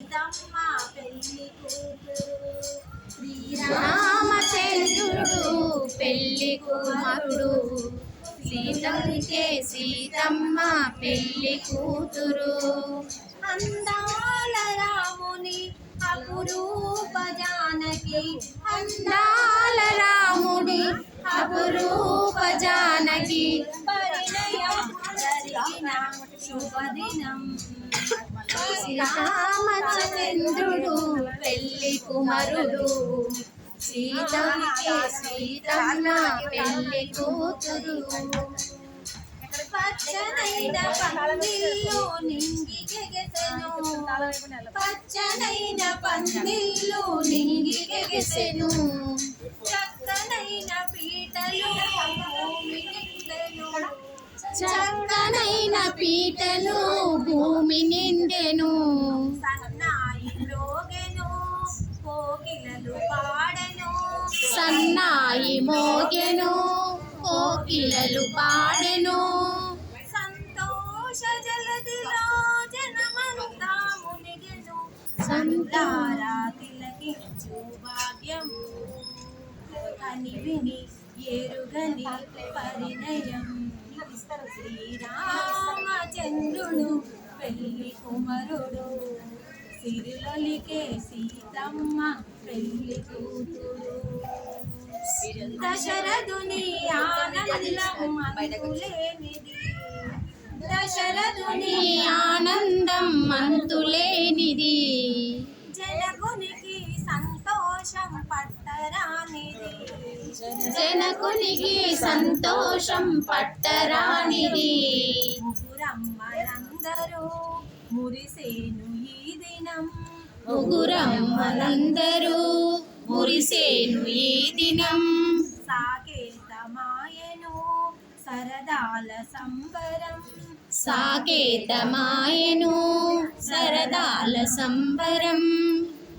సీతమ్మ పెళ్లి కూతురు శ్రీరామచంద్రుడు పెళ్లి కుమారుడు సీతకే సీతమ్మ పెళ్లి కూతురు. అందాల రాముని అపురూప జానకి అందాల రాముడి అపురూప జానకి పరిణయం జరిగిన శుభదినం. శ్రీరామచంద్రుడు పెళ్లి కుమారుడు సీతకే సీతమ్మ పెళ్లి కూతురు. పచ్చనైన పందిల్లో నింగి గెగసెను పచ్చనైన పందిల్లో నింగి గెగసెను చక్కనైన పీటలు భూమి నిండెను చక్కనైన పీటలు భూమి నిండెను సన్నాయి మ్రోగెను కోకిలలు పాడెను సన్నాయి మోగెను కోకిలలు పాడెను సంతోష జలదిలో జనమంతా మునిగెను సంతారా తారా తిలకించు భాగ్యము కని విని ఎరుగని పరిణయం. శ్రీరామచంద్రుడు పెళ్లి కుమారుడు సిరిలొలికే సీతమ్మ పెళ్లి కూతురు. దశరథుని ఆనందం అంతులేనిది దశరథుని ఆనందం అంతులేనిది జనకునికి సంతోషం పట్టరానిది జనకునికి సంతోషం పట్టరానిది ముగ్గురమ్మలందరూ మురిసేను ఈ దినం ముగ్గురమ్మలందరూ మురిసేను ఈ దినం సాకేతమాయను సరదాల సంబరం సాకేతమాయను సరదాల సంబరం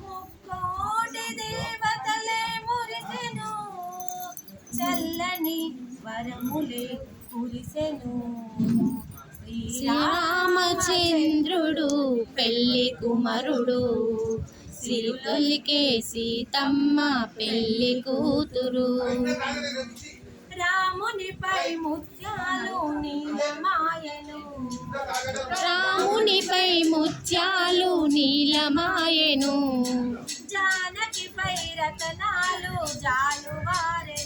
ముక్కోటి దేవతలే మురిసెను చల్లని వరములే కురిసెను. శ్రీరామచంద్రుడు పెళ్లి కుమారుడు సిరికొలికే సీతమ్మ పెళ్లి కూతురు. రామునిపై ముత్యాలు నీలమాయను రామునిపై ముత్యాలు నీలమాయెను జానకిపై రతనాలు జాలువారెను